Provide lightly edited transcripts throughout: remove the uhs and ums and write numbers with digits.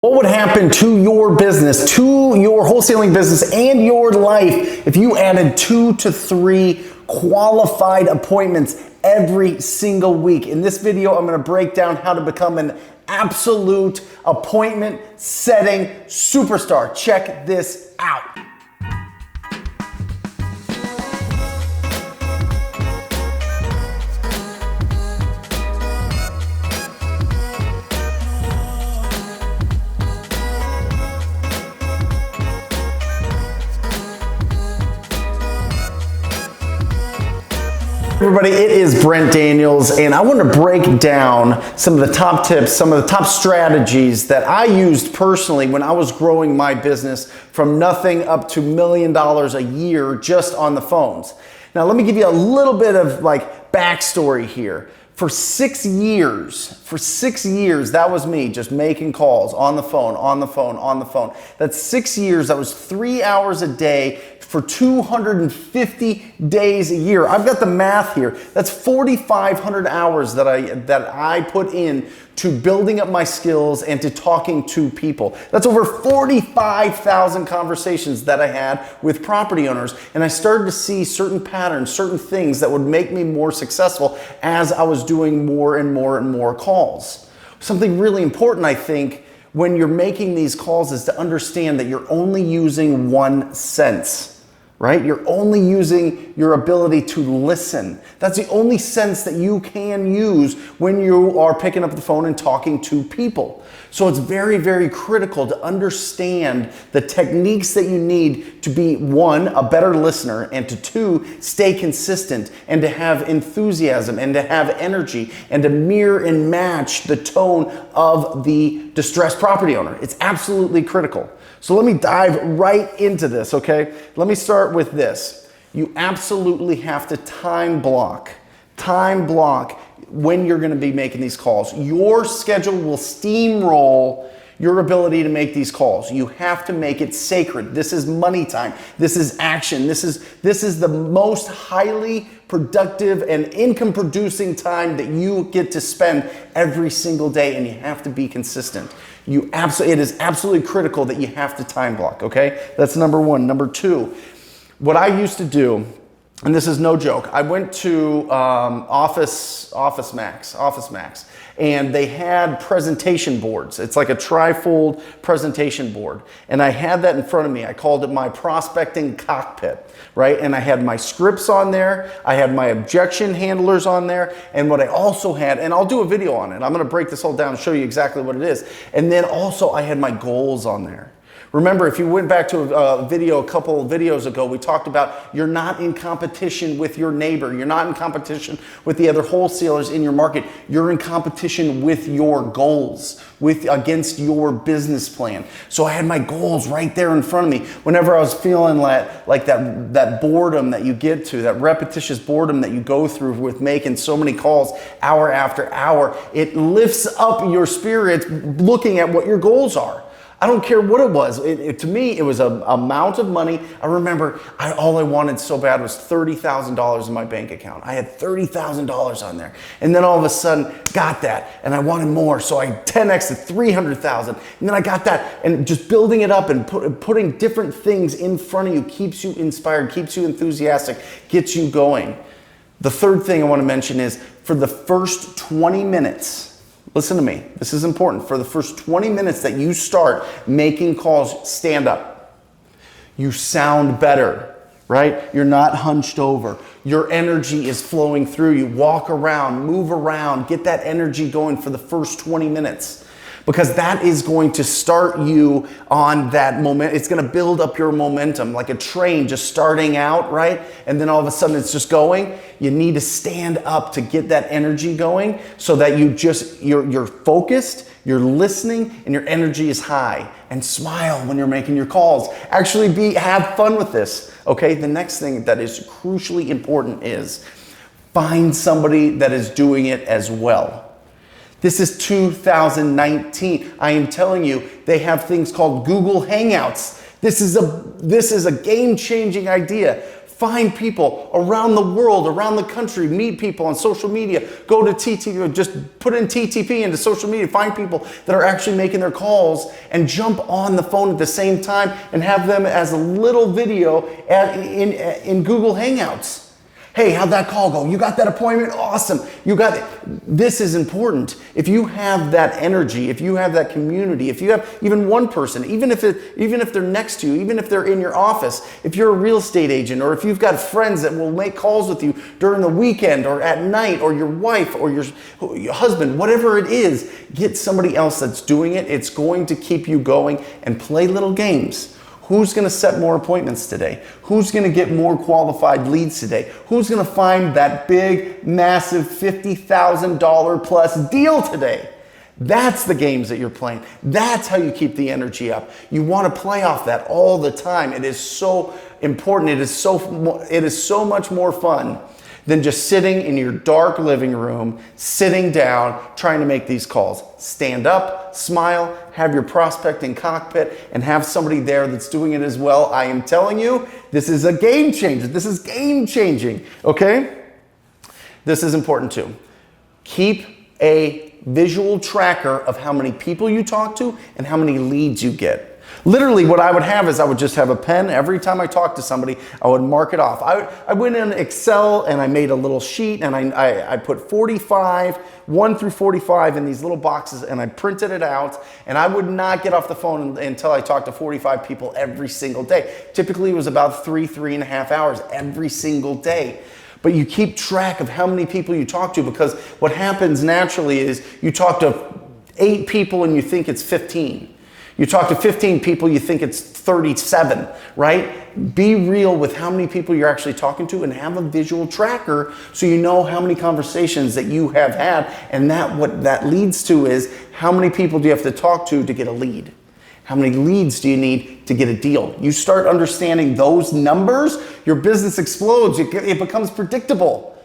What would happen to your business, to your wholesaling business and your life if you added 2 to 3 qualified appointments every single week? In this video, I'm going to break down how to become an absolute appointment setting superstar. Check this out. Everybody, it is Brent Daniels, and I want to break down some of the top tips, some of the top strategies that I used personally when I was growing my business from nothing up to $1 million a year just on the phones. Now, let me give you a little bit of backstory here. For 6 years, that was me just making calls on the phone. That's 6 years. That was 3 hours a day for 250 days a year. I've got the math here. That's 4,500 hours that I put in to building up my skills and to talking to people. That's over 45,000 conversations that I had with property owners. And I started to see certain patterns, certain things that would make me more successful as I was doing more and more calls. Something really important, I think, when you're making these calls is to understand that you're only using 1 sense. Right? You're only using your ability to listen. That's the only sense that you can use when you are picking up the phone and talking to people. So it's very, very critical to understand the techniques that you need to be, 1, a better listener, and to 2, stay consistent and to have enthusiasm and to have energy and to mirror and match the tone of the distressed property owner. It's absolutely critical. So let me dive right into this, okay? Let me start with this. You absolutely have to time block when you're gonna be making these calls. Your schedule will steamroll your ability to make these calls. You have to make it sacred. This is money time. This is action. This is the most highly productive and income producing time that you get to spend every single day, and you have to be consistent. It is absolutely critical that you have to time block, okay? That's number 1. Number 2, what I used to do, and this is no joke, I went to Office Max, and they had presentation boards. It's like a trifold presentation board. And I had that in front of me. I called it my prospecting cockpit, right? And I had my scripts on there. I had my objection handlers on there. And what I also had, and I'll do a video on it. I'm gonna break this all down and show you exactly what it is. And then also I had my goals on there. Remember, if you went back to a couple of videos ago, we talked about you're not in competition with your neighbor. You're not in competition with the other wholesalers in your market. You're in competition with your goals, against your business plan. So I had my goals right there in front of me. Whenever I was feeling like that boredom that you get to, that repetitious boredom that you go through with making so many calls hour after hour, it lifts up your spirits looking at what your goals are. I don't care what it was. To me, it was an amount of money. I remember all I wanted so bad was $30,000 in my bank account. I had $30,000 on there. And then all of a sudden, got that. And I wanted more. So I 10x to $300,000. And then I got that. And just building it up and putting different things in front of you keeps you inspired, keeps you enthusiastic, gets you going. The third thing I want to mention is for the first 20 minutes, listen to me, this is important. For the first 20 minutes that you start making calls, stand up. You sound better, right? You're not hunched over. Your energy is flowing through you. Walk around, move around, get that energy going for the first 20 minutes. Because that is going to start you on that moment. It's going to build up your momentum like a train just starting out, right? And then all of a sudden it's just going. You need to stand up to get that energy going so that you're focused, you're listening, and your energy is high. And smile when you're making your calls. Actually have fun with this, okay? The next thing that is crucially important is find somebody that is doing it as well. This is 2019. I am telling you, they have things called Google Hangouts This is a game-changing idea. Find people around the world, around the country, meet people on social media, go to TTP, just put in TTP into social media, find people that are actually making their calls and jump on the phone at the same time and have them as a little video in Google Hangouts. Hey, how'd that call go? You got that appointment? Awesome. You got it. This is important. If you have that energy, if you have that community, if you have even one person, even if they're next to you, even if they're in your office, if you're a real estate agent, or if you've got friends that will make calls with you during the weekend or at night, or your wife or your husband, whatever it is, get somebody else that's doing it. It's going to keep you going, and play little games. Who's going to set more appointments today? Who's going to get more qualified leads today? Who's going to find that big, massive $50,000 plus deal today? That's the games that you're playing. That's how you keep the energy up. You want to play off that all the time. It is so important. It is so much more fun than just sitting in your dark living room, sitting down, trying to make these calls. Stand up, smile, have your prospecting cockpit, and have somebody there that's doing it as well. I am telling you, this is a game changer. This is game changing, okay? This is important too. Keep a visual tracker of how many people you talk to and how many leads you get. Literally, what I would have is I would just have a pen. Every time I talked to somebody, I would mark it off. I went in Excel and I made a little sheet, and I put 1 through 45 in these little boxes, and I printed it out, and I would not get off the phone until I talked to 45 people every single day. Typically, it was about 3.5 hours every single day. But you keep track of how many people you talk to, because what happens naturally is you talk to 8 people and you think it's 15. You talk to 15 people, you think it's 37, right? Be real with how many people you're actually talking to, and have a visual tracker so you know how many conversations that you have had. And what that leads to is, how many people do you have to talk to get a lead? How many leads do you need to get a deal? You start understanding those numbers, your business explodes. It becomes predictable.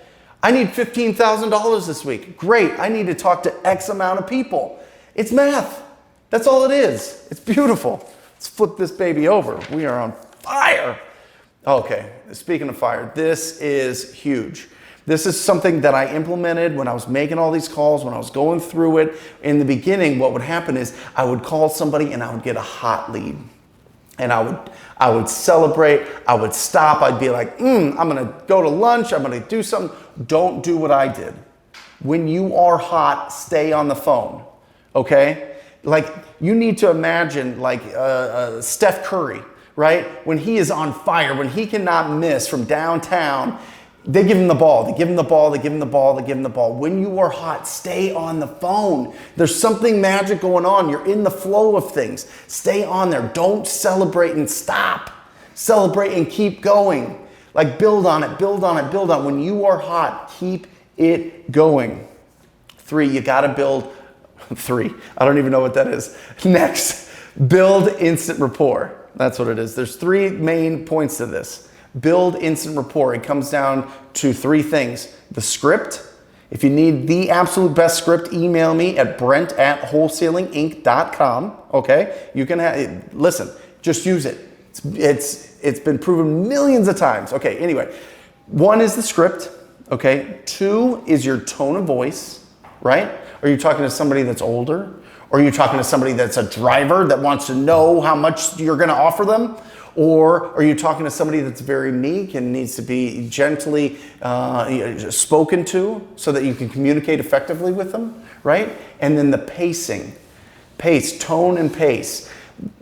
I need $15,000 this week. Great, I need to talk to X amount of people. It's math. That's all it is. It's beautiful. Let's flip this baby over. We are on fire. Okay, speaking of fire, this is huge. This is something that I implemented when I was making all these calls, when I was going through it. In the beginning, what would happen is I would call somebody and I would get a hot lead. And I would celebrate, I would stop, I'd be like, I'm gonna go to lunch, I'm gonna do something. Don't do what I did. When you are hot, stay on the phone, okay? Like, you need to imagine like Steph Curry, right? When he is on fire, when he cannot miss from downtown, they give him the ball, they give him the ball, they give him the ball, they give him the ball. When you are hot, stay on the phone. There's something magic going on. You're in the flow of things. Stay on there. Don't celebrate and stop. Celebrate and keep going. Like, build on it, build on it, build on it. When you are hot, keep it going. 3, you gotta build 3. I don't even know what that is. Next, build instant rapport. That's what it is. There's 3 main points to this. Build instant rapport. It comes down to 3 things. The script. If you need the absolute best script, email me at brent@wholesalinginc.com. Okay? You can listen, just use it. It's been proven millions of times. Okay, anyway. 1 is the script. Okay? 2 is your tone of voice, right? Are you talking to somebody that's older? Or are you talking to somebody that's a driver that wants to know how much you're going to offer them? Or are you talking to somebody that's very meek and needs to be gently spoken to so that you can communicate effectively with them, right? And then the pacing. Tone and pace.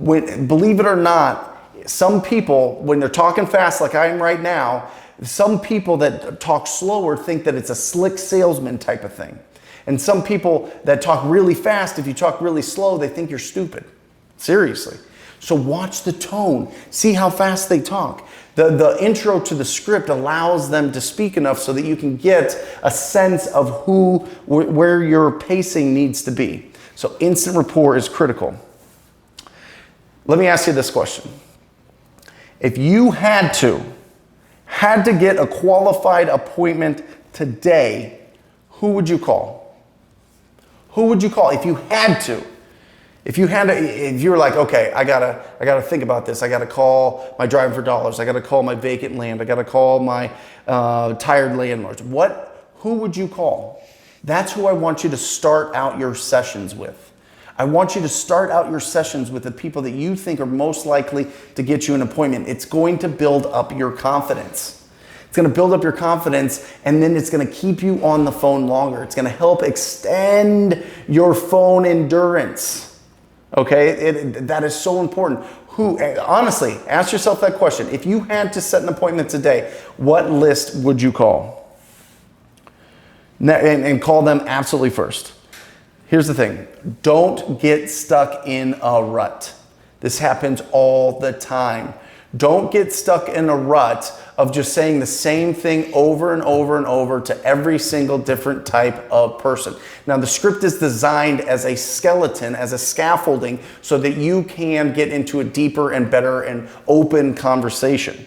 Believe it or not, some people, when they're talking fast like I am right now, some people that talk slower think that it's a slick salesman type of thing. And some people that talk really fast, if you talk really slow, they think you're stupid. Seriously. So watch the tone. See how fast they talk. The intro to the script allows them to speak enough so that you can get a sense of where your pacing needs to be. So instant rapport is critical. Let me ask you this question. If you had to get a qualified appointment today, who would you call? Who would you call if you had to? If you were like, okay, I gotta think about this. I gotta call my Driving for Dollars. I gotta call my vacant land. I gotta call my tired landlords. Who would you call? That's who I want you to start out your sessions with. I want you to start out your sessions with the people that you think are most likely to get you an appointment. It's going to build up your confidence. It's going to build up your confidence, and then it's going to keep you on the phone longer. It's going to help extend your phone endurance. Okay, that is so important. Honestly, ask yourself that question. If you had to set an appointment today, what list would you call? And call them absolutely first. Here's the thing. Don't get stuck in a rut. This happens all the time. Don't get stuck in a rut of just saying the same thing over and over and over to every single different type of person. Now, the script is designed as a skeleton, as a scaffolding, so that you can get into a deeper and better and open conversation.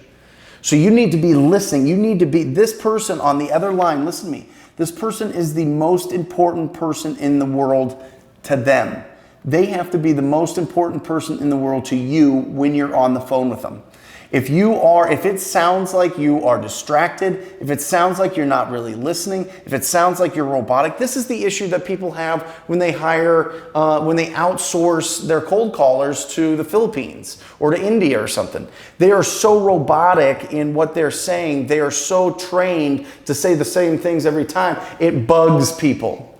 So you need to be listening. You need to be this person on the other line. Listen to me. This person is the most important person in the world to them. They have to be the most important person in the world to you when you're on the phone with them. If it sounds like you are distracted, if it sounds like you're not really listening, if it sounds like you're robotic, this is the issue that people have when they when they outsource their cold callers to the Philippines or to India or something. They are so robotic in what they're saying. They are so trained to say the same things every time. It bugs people.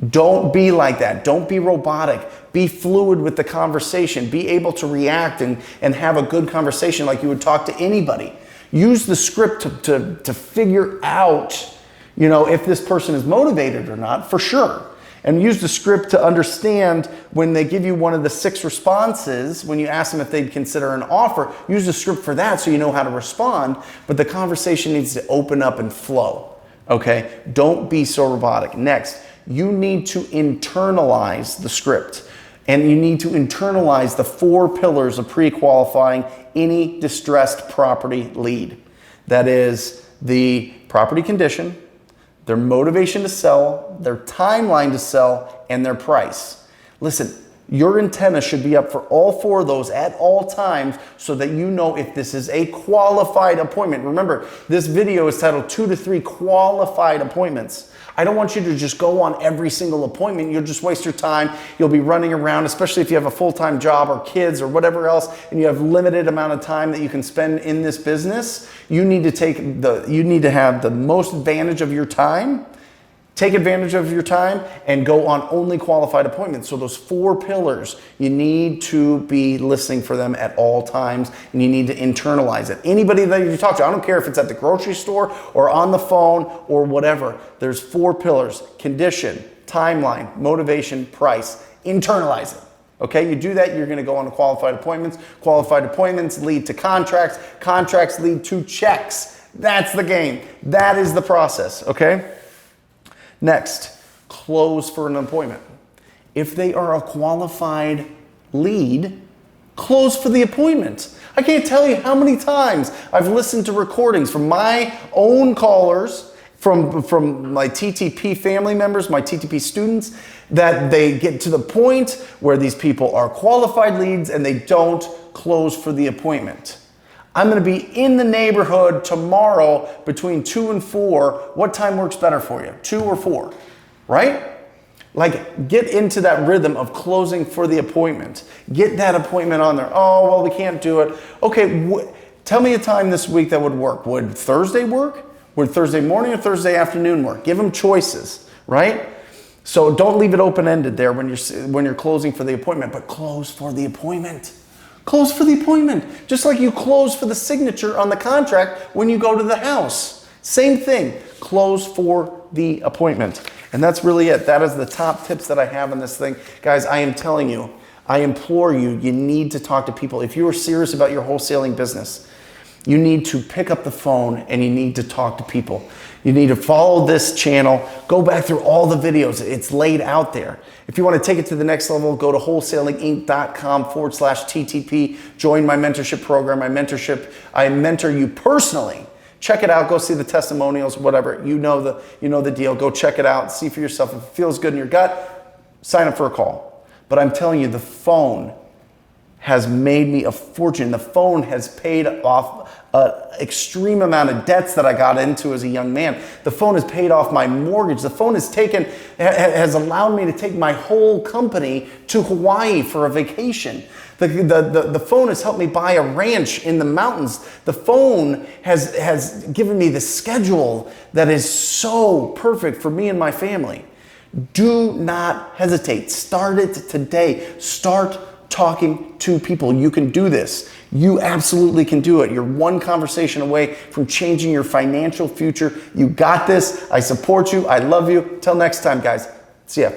Don't be like that. Don't be robotic. Be fluid with the conversation. Be able to react and have a good conversation like you would talk to anybody. Use the script to figure out, if this person is motivated or not, for sure. And use the script to understand when they give you one of the 6 responses, when you ask them if they'd consider an offer, use the script for that so you know how to respond. But the conversation needs to open up and flow. Okay? Don't be so robotic. Next, you need to internalize the script, and you need to internalize the 4 pillars of pre-qualifying any distressed property lead. That is the property condition, their motivation to sell, their timeline to sell, and their price. Listen, your antenna should be up for all 4 of those at all times so that you know if this is a qualified appointment. Remember, this video is titled 2 to 3 Qualified Appointments. I don't want you to just go on every single appointment. You'll just waste your time. You'll be running around, especially if you have a full-time job or kids or whatever else, and you have limited amount of time that you can spend in this business. You need to have the most advantage of your time. Take advantage of your time and go on only qualified appointments. So those 4 pillars, you need to be listening for them at all times, and you need to internalize it. Anybody that you talk to, I don't care if it's at the grocery store or on the phone or whatever, there's 4 pillars: condition, timeline, motivation, price. Internalize it. Okay, you do that, you're going to go on to qualified appointments. Qualified appointments lead to contracts. Contracts lead to checks. That's the game. That is the process, okay? Next, close for an appointment. If they are a qualified lead, close for the appointment. I can't tell you how many times I've listened to recordings from my own callers, from my TTP family members, my TTP students, that they get to the point where these people are qualified leads and they don't close for the appointment. I'm going to be in the neighborhood tomorrow between 2 and 4. What time works better for you? 2 or 4, right? Like, get into that rhythm of closing for the appointment. Get that appointment on there. Oh, well, we can't do it. Okay, tell me a time this week that would work. Would Thursday work? Would Thursday morning or Thursday afternoon work? Give them choices, right? So don't leave it open-ended there when you're closing for the appointment, but close for the appointment. Close for the appointment, just like you close for the signature on the contract when you go to the house. Same thing, close for the appointment. And that's really it. That is the top tips that I have on this thing. Guys, I am telling you, I implore you, you need to talk to people. If you are serious about your wholesaling business, you need to pick up the phone and you need to talk to people. You need to follow this channel. Go back through all the videos. It's laid out there. If you want to take it to the next level, go to wholesalinginc.com/TTP. Join my mentorship program. I mentor you personally. Check it out. Go see the testimonials, whatever. You know the deal. Go check it out. See for yourself. If it feels good in your gut, sign up for a call. But I'm telling you, the phone has made me a fortune. The phone has paid off an extreme amount of debts that I got into as a young man. The phone has paid off my mortgage. The phone has allowed me to take my whole company to Hawaii for a vacation. The phone has helped me buy a ranch in the mountains. The phone has given me the schedule that is so perfect for me and my family. Do not hesitate. Start it today. Start talking to people. You can do this. You absolutely can do it. You're one conversation away from changing your financial future. You got this. I support you. I love you. Till next time, guys. See ya.